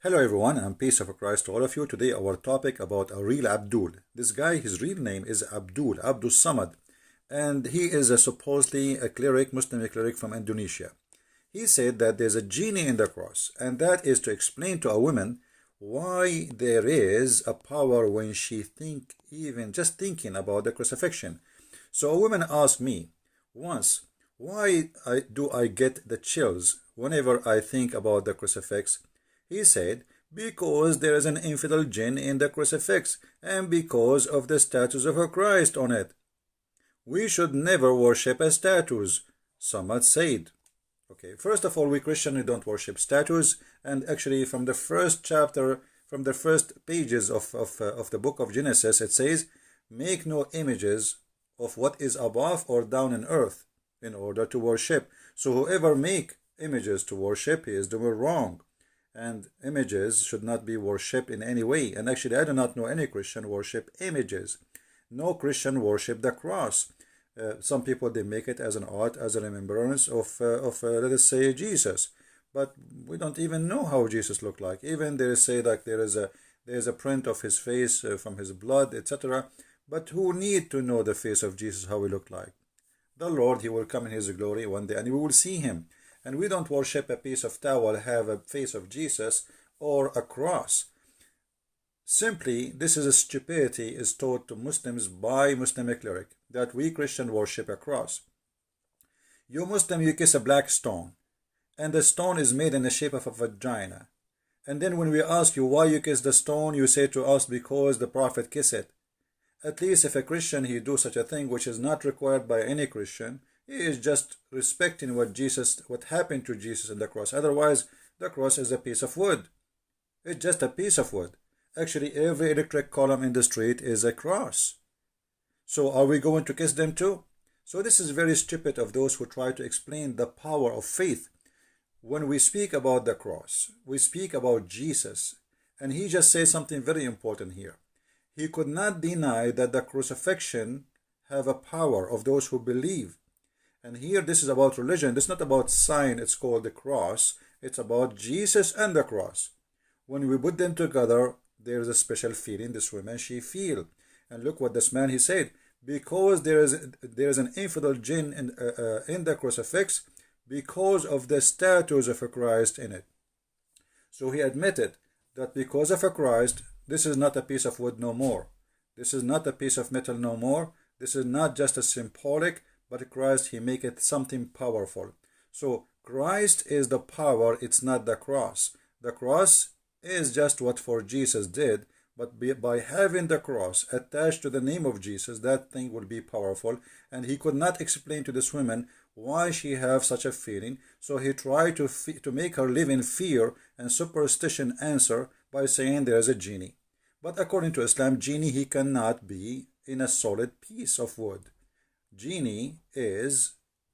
Hello everyone, and peace of Christ to all of you. Today our topic about a real Abdul. This guy, his real name is Abdul Samad, and he is supposedly a cleric, Muslim cleric from Indonesia. He said that there's a genie in the cross, and that is to explain to a woman why there is a power when she even just thinking about the crucifixion. So a woman asked me once, why do I get the chills whenever I think about the crucifix? He said, because there is an infidel jinn in the crucifix and because of the statues of Christ on it. We should never worship statues, somad said. Okay, first of all, we Christians don't worship statues, and actually from the first chapter, from the first pages of the book of Genesis, it says, make no images of what is above or down in earth in order to worship. So whoever make images to worship, he is doing wrong. And images should not be worshipped in any way. And actually, I do not know any Christian worship images. No Christian worship the cross. Some people, they make it as an art, as a remembrance of let us say, Jesus. But we don't even know how Jesus looked like. Even they say that there is a print of his face from his blood, etc. But who need to know the face of Jesus, how he looked like? The Lord, he will come in his glory one day, and we will see him. And we don't worship a piece of towel, have a face of Jesus, or a cross. Simply, this is a stupidity is taught to Muslims by Muslim cleric, that we Christian worship a cross. You Muslim, you kiss a black stone, and the stone is made in the shape of a vagina. And then when we ask you why you kiss the stone, you say to us, because the Prophet kissed it. At least if a Christian, he do such a thing, which is not required by any Christian, he is just respecting what happened to Jesus on the cross. Otherwise, the cross is a piece of wood. It's just a piece of wood. Actually, every electric column in the street is a cross. So are we going to kiss them too? So this is very stupid of those who try to explain the power of faith. When we speak about the cross, we speak about Jesus. And he just says something very important here. He could not deny that the crucifixion have a power of those who believe. And here this is about religion. This is not about sign. It's called the cross. It's about Jesus and the cross. When we put them together, there is a special feeling this woman, she feel. And look what this man, he said. Because there is an infidel jinn in the crucifix because of the statues of a Christ in it. So he admitted that because of a Christ, this is not a piece of wood no more. This is not a piece of metal no more. This is not just a symbolic, but Christ, he make it something powerful. So Christ is the power, it's not the cross. The cross is just what for Jesus did, but by having the cross attached to the name of Jesus, that thing will be powerful. And he could not explain to this woman why she have such a feeling. So he tried to make her live in fear and superstition answer by saying there is a genie. But according to Islam, genie, he cannot be in a solid piece of wood. Genie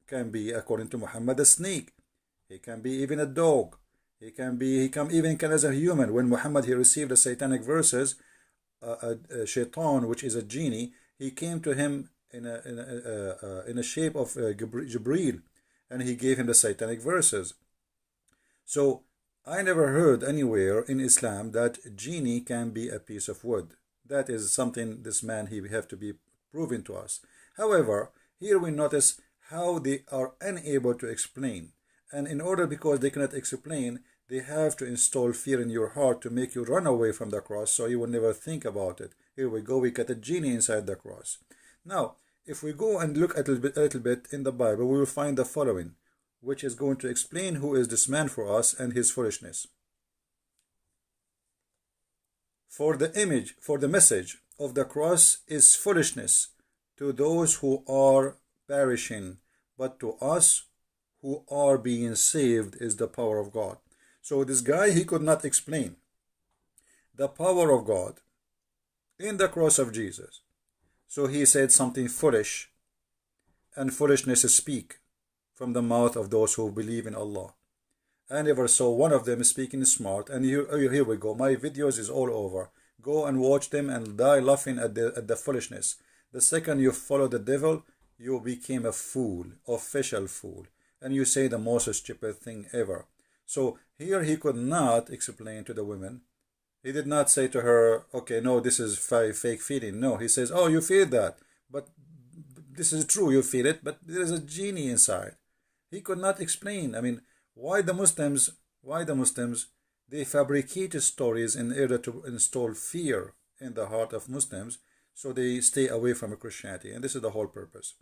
can be, according to Muhammad, a snake. He can be even a dog. He can even as a human. When Muhammad, he received the satanic verses, shaitan, which is a genie, he came to him in a shape of Jibreel, and he gave him the satanic verses. So I never heard anywhere in Islam that genie can be a piece of wood. That is something this man, he have to be proven to us. However, here we notice how they are unable to explain. And in order, because they cannot explain, they have to install fear in your heart to make you run away from the cross so you will never think about it. Here we go, we got a genie inside the cross. Now, if we go and look a little bit in the Bible, we will find the following, which is going to explain who is this man for us and his foolishness. For the message of the cross is foolishness to those who are perishing, but to us who are being saved is the power of God. So this guy, he could not explain the power of God in the cross of Jesus. So he said something foolish, and foolishness speak from the mouth of those who believe in Allah. I never saw one of them speaking smart, and here we go. My videos is all over. Go and watch them and die laughing at the foolishness. The second you follow the devil, you became a fool, official fool, and you say the most stupid thing ever. So Here he could not explain to the women. He did not say to her, okay, no, this is fake feeling. No, he says, oh, you feel that, but this is true, you feel it, but there is a genie inside. He could not explain. I mean, why the Muslims, they fabricate stories in order to install fear in the heart of Muslims, so they stay away from Christianity. And this is the whole purpose.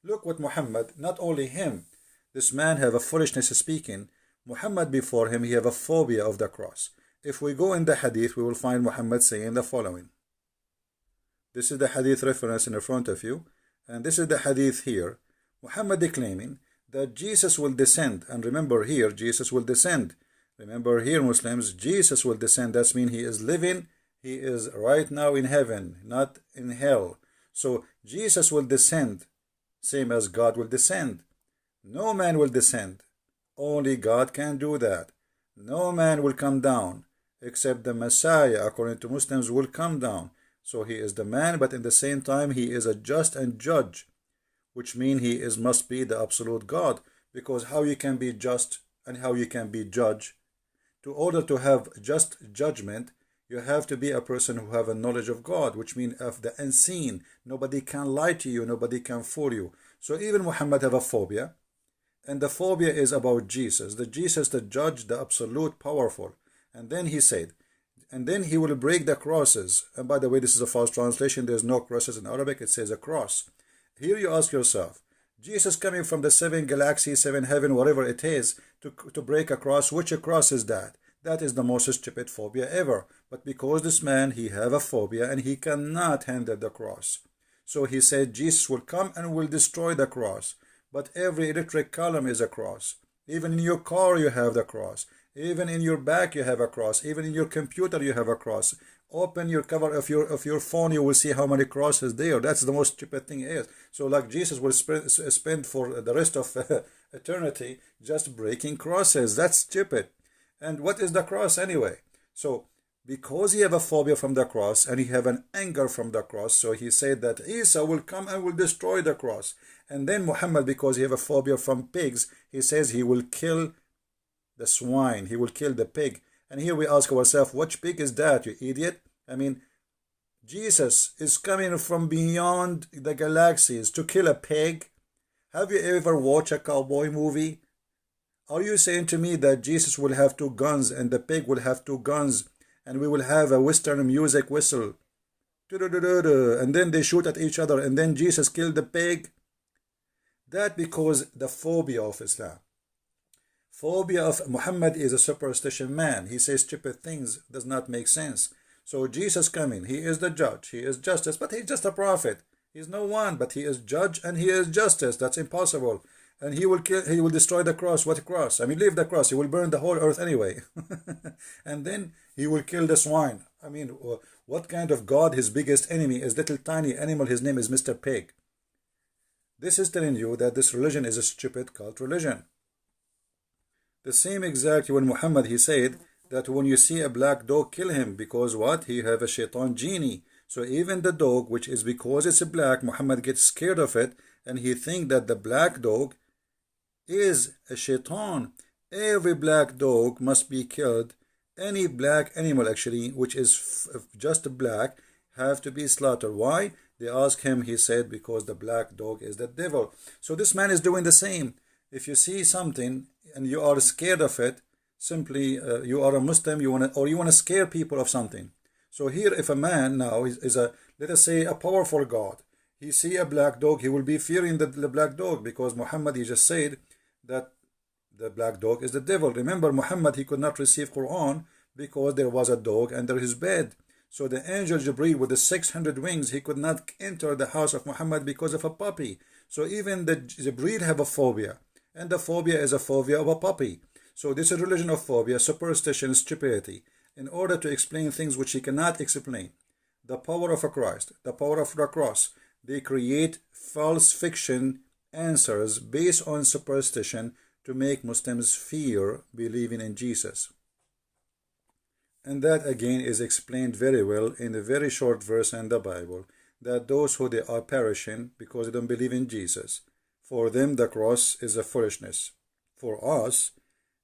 Look what Muhammad, not only him, this man have a foolishness speaking. Muhammad before him, he have a phobia of the cross. If we go in the hadith, we will find Muhammad saying the following. This is the hadith reference in front of you, and this is the hadith here. Muhammad declaiming that Jesus will descend, and remember here, Jesus will descend. Remember here, Muslims, Jesus will descend. That means he is living, he is right now in heaven, not in hell. So Jesus will descend, same as God will descend. No man will descend. Only God can do that. No man will come down, except the Messiah, according to Muslims, will come down. So he is the man, but in the same time he is a just and judge, which means he must be the absolute God. Because how you can be just and how you can be judge? To order to have just judgment, you have to be a person who have a knowledge of God, which means of the unseen. Nobody can lie to you, nobody can fool you. So even Muhammad have a phobia, and the phobia is about Jesus, the judge, the absolute powerful. And then he said, and then he will break the crosses. And by the way, this is a false translation. There's no crosses in Arabic. It says a cross. Here you ask yourself, Jesus coming from the 7 galaxies, 7 heaven, whatever it is, to break a cross. Which cross is that? That is the most stupid phobia ever. But because this man, he have a phobia and he cannot handle the cross. So he said Jesus will come and will destroy the cross. But every electric column is a cross. Even in your car you have the cross. Even in your back you have a cross. Even in your computer you have a cross. Open your cover of your phone, you will see how many crosses there. That's the most stupid thing is. So like Jesus will spend for the rest of eternity just breaking crosses. That's stupid. And what is the cross anyway? So because he have a phobia from the cross and he have an anger from the cross, so he said that Isa will come and will destroy the cross. And then Muhammad, because he have a phobia from pigs, he says he will kill the swine, he will kill the pig. And here we ask ourselves, which pig is that, you idiot? I mean, Jesus is coming from beyond the galaxies to kill a pig. Have you ever watched a cowboy movie? Are you saying to me that Jesus will have 2 guns and the pig will have 2 guns and we will have a Western music whistle? And then they shoot at each other and then Jesus killed the pig? That because the phobia of Islam. Phobia of Muhammad is a superstition man. He says stupid things, does not make sense. So Jesus coming, he is the judge, he is justice, but he's just a prophet. He's no one, but he is judge and he is justice. That's impossible. And he will kill, he will destroy the cross. What cross? I mean, leave the cross. He will burn the whole earth anyway. And then he will kill the swine. I mean, what kind of God? His biggest enemy is little tiny animal. His name is Mr. Pig. This is telling you that this religion is a stupid cult religion. The same exact when Muhammad, he said that when you see a black dog, kill him, because what? He have a shaitan genie. So even the dog, which is because it's a black, Muhammad gets scared of it, and he think that the black dog is a shaitan. Every black dog must be killed. Any black animal actually, which is just black, have to be slaughtered. Why? They ask him, he said, because the black dog is the devil. So this man is doing the same. If you see something and you are scared of it, simply you are a Muslim, you want to scare people of something. So here, if a man now is a, let us say, a powerful God, he see a black dog, he will be fearing the black dog, because Muhammad, he just said that the black dog is the devil. Remember, Muhammad, he could not receive Quran because there was a dog under his bed. So the angel Jibreel with the 600 wings, he could not enter the house of Muhammad because of a puppy. So even the Jibreel have a phobia. And the phobia is a phobia of a puppy. So this is religion of phobia, superstition, stupidity, in order to explain things which he cannot explain. The power of a Christ, the power of the cross, they create false fiction answers based on superstition to make Muslims fear believing in Jesus. And that again is explained very well in a very short verse in the Bible, that those who they are perishing because they don't believe in Jesus, for them the cross is a foolishness. For us,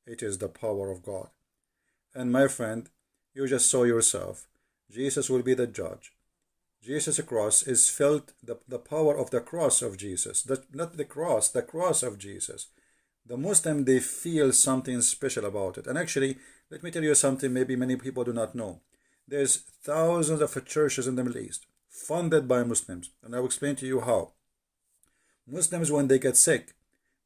it is the power of God. And my friend, you just saw yourself. Jesus will be the judge. Jesus' cross is felt, the power of the cross of Jesus. Not the cross of Jesus. The Muslim, they feel something special about it. And actually, let me tell you something maybe many people do not know. There's thousands of churches in the Middle East funded by Muslims. And I will explain to you how. Muslims, when they get sick,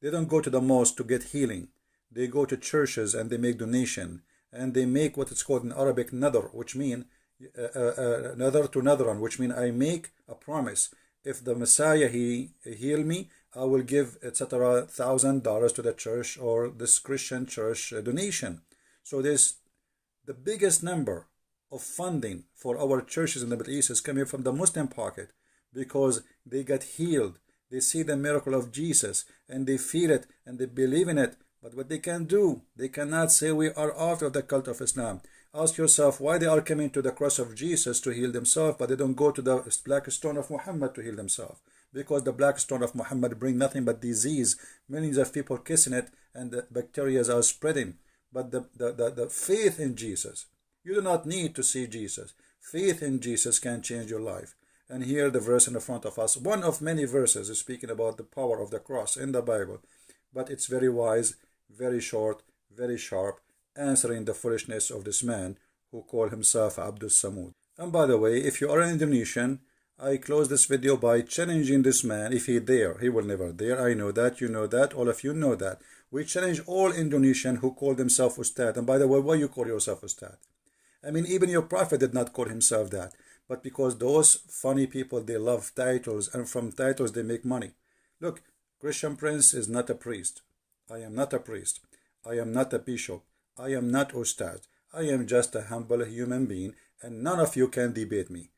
they don't go to the mosque to get healing. They go to churches and they make donation. And they make what is called in Arabic nadr, which means nadr to nadran, which means I make a promise. If the Messiah he heal me, I will give etc. $1,000 to the church or this Christian church donation. So there's the biggest number of funding for our churches in the Middle East is coming from the Muslim pocket because they get healed. They see the miracle of Jesus and they feel it and they believe in it. But what they can do, they cannot say we are out of the cult of Islam. Ask yourself why they are coming to the cross of Jesus to heal themselves, but they don't go to the black stone of Muhammad to heal themselves. Because the black stone of Muhammad bring nothing but disease. Millions of people kissing it and the bacteria are spreading. But the faith in Jesus, you do not need to see Jesus. Faith in Jesus can change your life. And here the verse in the front of us, one of many verses is speaking about the power of the cross in the Bible. But it's very wise, very short, very sharp, answering the foolishness of this man who called himself abdul samad. And by the way, if you are an Indonesian, I close this video by challenging this man. If he dare, he will never dare. I know that, you know that, all of you know that. We challenge all Indonesian who call themselves ustad. And by the way, why you call yourself ustad? I mean, even your prophet did not call himself that. But because those funny people, they love titles, and from titles they make money. Look, Christian Prince is not a priest. I am not a priest. I am not a bishop. I am not ustad. I am just a humble human being, and none of you can debate me.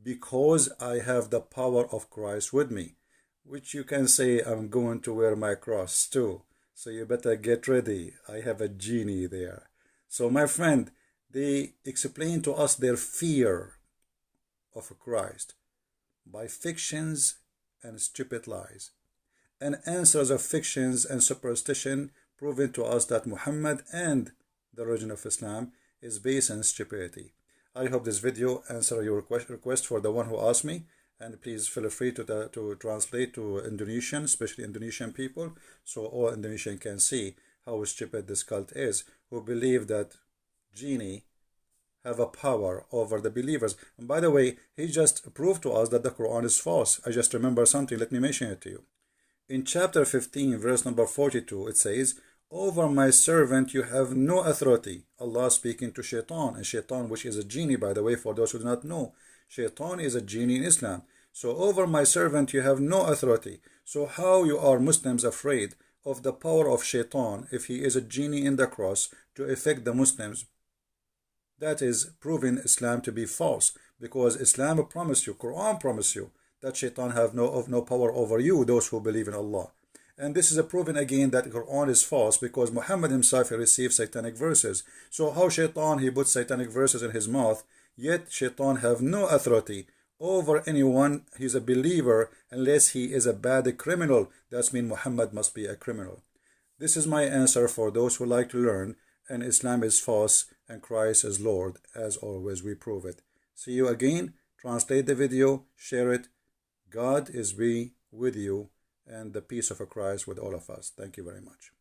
Because I have the power of Christ with me, which you can say I'm going to wear my cross too. So you better get ready. I have a genie there. So my friend, they explain to us their fear of Christ by fictions and stupid lies. And answers of fictions and superstition proving to us that Muhammad and the religion of Islam is based on stupidity. I hope this video answer your request for the one who asked me, and please feel free to translate to Indonesian, especially Indonesian people, so all Indonesian can see how stupid this cult is, who believe that genie have a power over the believers. And by the way, he just proved to us that the Quran is false. I just remember something, let me mention it to you. In chapter 15, verse number 42, it says, over my servant you have no authority. Allah speaking to Shaitan, and Shaitan, which is a genie, by the way, for those who do not know. Shaitan is a genie in Islam. So over my servant you have no authority. So how you are Muslims afraid of the power of Shaitan if he is a genie in the cross to affect the Muslims? That is proving Islam to be false, because Islam promised you, Quran promised you, that Shaitan have no power over you, those who believe in Allah. And this is a proven again that Quran is false, because Muhammad himself received satanic verses. So how Shaitan, he put satanic verses in his mouth, yet Shaitan have no authority over anyone. He's a believer unless he is a bad criminal. That means Muhammad must be a criminal. This is my answer for those who like to learn, and Islam is false and Christ is Lord. As always, we prove it. See you again. Translate the video, share it. God is be with you, and the peace of Christ with all of us. Thank you very much.